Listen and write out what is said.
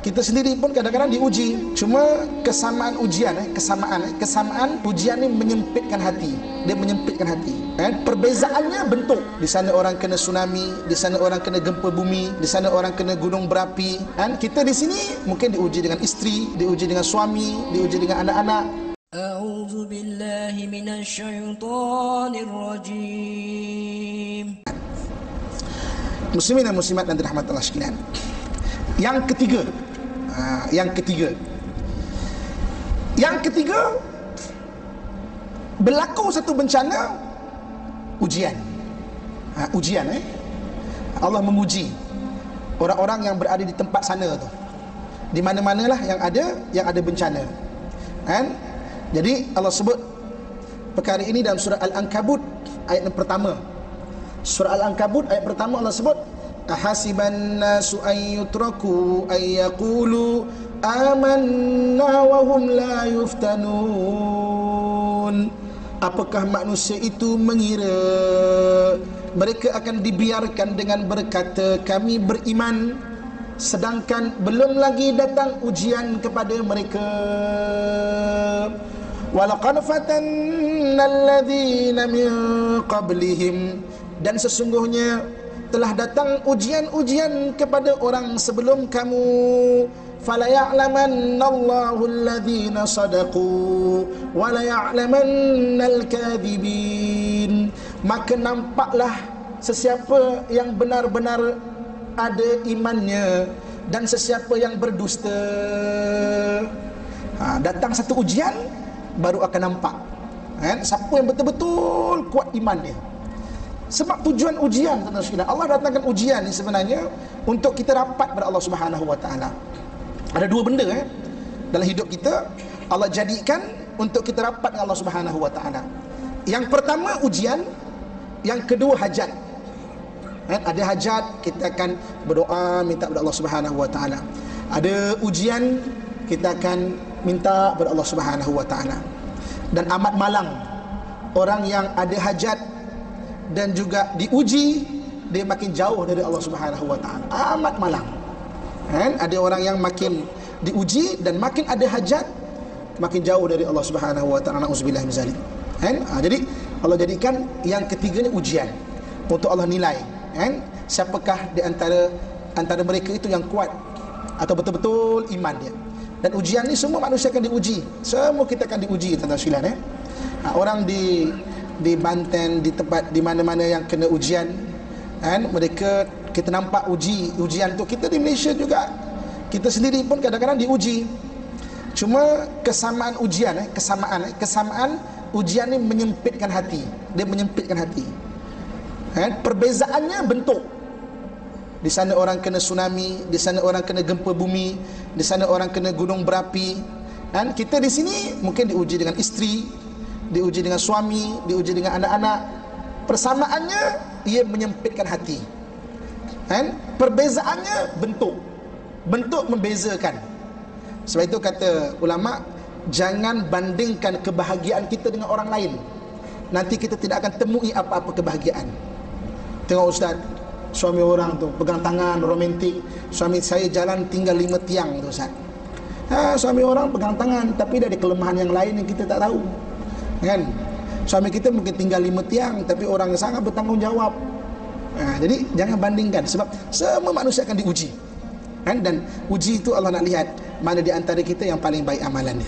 Kita sendiri pun kadang-kadang diuji. Cuma kesamaan ujian, kesamaan ujian ni menyempitkan hati. Dia menyempitkan hati. Perbezaannya bentuk. Di sana orang kena tsunami, di sana orang kena gempa bumi, di sana orang kena gunung berapi. Kita di sini mungkin diuji dengan isteri, diuji dengan suami, diuji dengan anak-anak. A'udzu billahi minasyaitonir rajim. Muslimin dan muslimat dan dirahmati Allah sekalian. Yang ketiga, berlaku satu bencana, ujian. Allah menguji orang-orang yang berada di tempat sana tu. Di mana-manalah yang ada bencana. Jadi Allah sebut perkara ini dalam surah Al-Ankabut ayat yang pertama. Surah Al-Ankabut ayat pertama Allah sebut, ahasiban nasu an yutraku ay yaqulu amanna wa hum la yuftanun. Apakah manusia itu mengira mereka akan dibiarkan dengan berkata kami beriman, sedangkan belum lagi datang ujian kepada mereka. Walaqad fatanna alladhina min qablihim, dan sesungguhnya telah datang ujian-ujian kepada orang sebelum kamu. Fala ya'lamannallahu alladhina sadaqu wa la ya'lamannal kadhibin. Maka nampaklah sesiapa yang benar-benar ada imannya dan sesiapa yang berdusta. Datang satu ujian baru akan nampak siapa yang betul-betul kuat iman dia. Sebab tujuan ujian, Allah datangkan ujian ni sebenarnya untuk kita rapat pada Allah Subhanahu wa taala. Ada dua benda dalam hidup kita Allah jadikan untuk kita rapat dengan Allah Subhanahu wa taala. Yang pertama ujian, yang kedua hajat. Ada hajat, kita akan berdoa minta kepada Allah Subhanahu wa taala. Ada ujian, kita akan minta kepada Allah Subhanahu wa taala. Dan amat malang orang yang ada hajat dan juga diuji, dia makin jauh dari Allah Subhanahu wa taala. Amat malang. Ada orang yang makin diuji dan makin ada hajat, makin jauh dari Allah Subhanahu wa taala. Nauzubillah min zalik. Jadi Allah jadikan yang ketiga ni ujian untuk Allah nilai siapakah di antara mereka itu yang kuat atau betul-betul iman dia. Dan ujian ni semua manusia akan diuji. Semua kita akan diuji, tuan-tuan sekalian. Orang di Banten, di tempat di mana-mana yang kena ujian, mereka kita nampak ujian tu. Kita di Malaysia juga, kita sendiri pun kadang-kadang diuji. Cuma kesamaan ujian, kesamaan ujian ni menyempitkan hati. Dia menyempitkan hati. Perbezaannya bentuk. Di sana orang kena tsunami, di sana orang kena gempa bumi, di sana orang kena gunung berapi. Kita di sini mungkin diuji dengan isteri, diuji dengan suami, diuji dengan anak-anak. Persamaannya ia menyempitkan hati. Perbezaannya bentuk membezakan. Sebab itu kata ulama, jangan bandingkan kebahagiaan kita dengan orang lain. Nanti kita tidak akan temui apa-apa kebahagiaan. Tengok ustaz, suami orang tu pegang tangan romantik, suami saya jalan tinggal 5 tiang tu ustaz. Suami orang pegang tangan tapi dia ada kelemahan yang lain yang kita tak tahu. Suami kita mungkin tinggal 5 tiang tapi orang yang sangat bertanggungjawab. Jadi jangan bandingkan, sebab semua manusia akan diuji. Dan uji itu Allah nak lihat mana di antara kita yang paling baik amalannya.